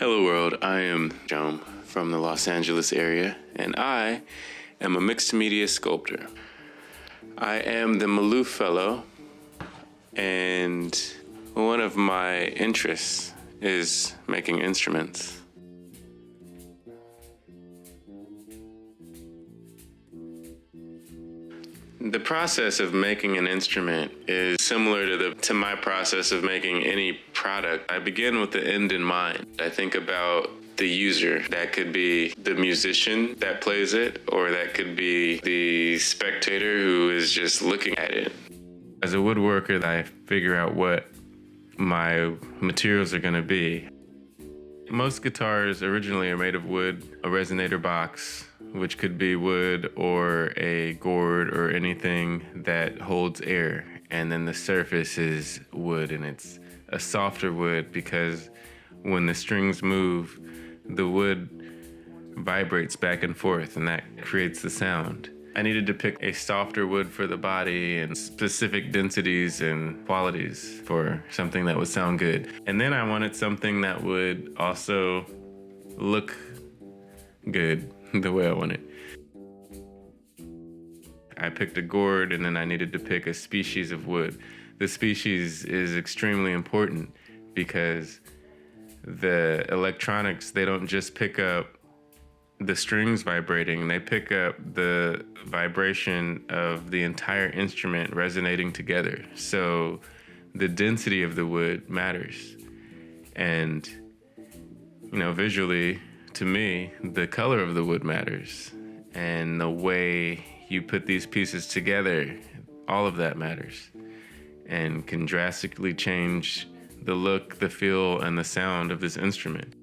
Hello world, I am Joan from the Los Angeles area, and I am a mixed media sculptor. I am the Maloof Fellow, and one of my interests is making instruments. The process of making an instrument is similar to my process of making any product. I begin with the end in mind. I think about the user. That could be the musician that plays it, or that could be the spectator who is just looking at it. As a woodworker, I figure out what my materials are going to be. Most guitars originally are made of wood, a resonator box, which could be wood or a gourd or anything that holds air. And then the surface is wood, and it's a softer wood because when the strings move, the wood vibrates back and forth, and that creates the sound. I needed to pick a softer wood for the body and specific densities and qualities for something that would sound good. And then I wanted something that would also look good the way I want it. I picked a gourd, and then I needed to pick a species of wood. The species is extremely important because the electronics, they don't just pick up the strings vibrating, they pick up the vibration of the entire instrument resonating together. So the density of the wood matters. And, visually, to me, the color of the wood matters. And the way you put these pieces together, all of that matters and can drastically change the look, the feel, and the sound of this instrument.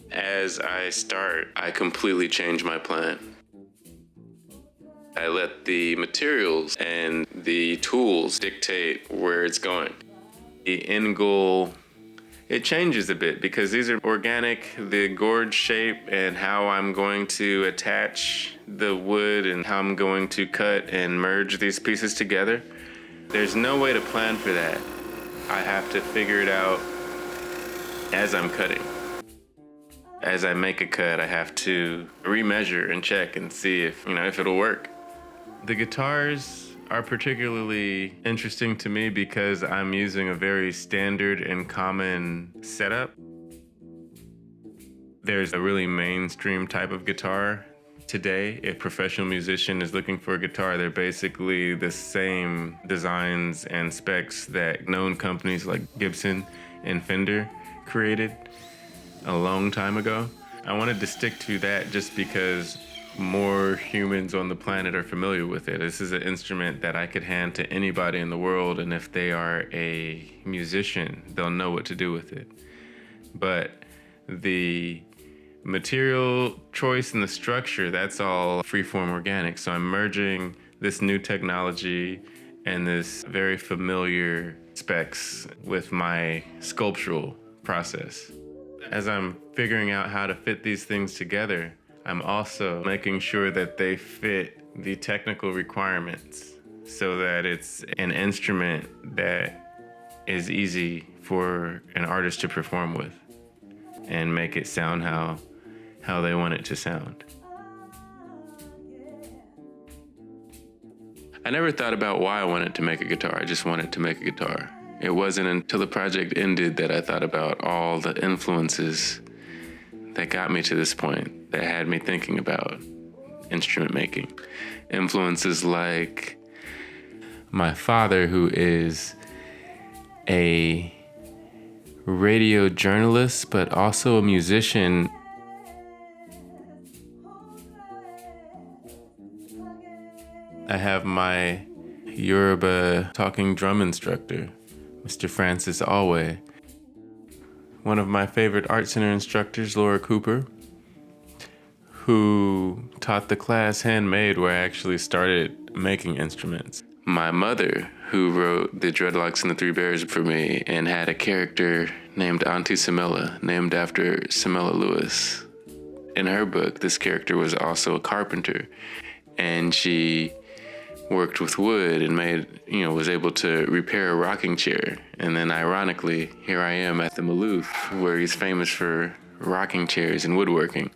As I start, I completely change my plan. I let the materials and the tools dictate where it's going. The end goal, it changes a bit because these are organic, the gourd shape and how I'm going to attach the wood and how I'm going to cut and merge these pieces together. There's no way to plan for that. I have to figure it out as I'm cutting. As I make a cut, I have to remeasure and check and see if it'll work. The guitars are particularly interesting to me because I'm using a very standard and common setup. There's a really mainstream type of guitar today. If a professional musician is looking for a guitar, they're basically the same designs and specs that known companies like Gibson and Fender created a long time ago. I wanted to stick to that just because more humans on the planet are familiar with it. This is an instrument that I could hand to anybody in the world, and if they are a musician, they'll know what to do with it. But the material choice and the structure, that's all freeform organic. So I'm merging this new technology and this very familiar specs with my sculptural process. As I'm figuring out how to fit these things together, I'm also making sure that they fit the technical requirements so that it's an instrument that is easy for an artist to perform with and make it sound how they want it to sound. I never thought about why I wanted to make a guitar. I just wanted to make a guitar. It wasn't until the project ended that I thought about all the influences that got me to this point, that had me thinking about instrument making. Influences like my father, who is a radio journalist, but also a musician. I have my Yoruba talking drum instructor, Mr. Francis Alway. One of my favorite art center instructors, Laura Cooper, who taught the class Handmade, where I actually started making instruments. My mother, who wrote The Dreadlocks and the Three Bears for me and had a character named Auntie Samela, named after Samela Lewis. In her book, this character was also a carpenter, and she worked with wood and was able to repair a rocking chair. And then ironically, here I am at the Maloof, where he's famous for rocking chairs and woodworking.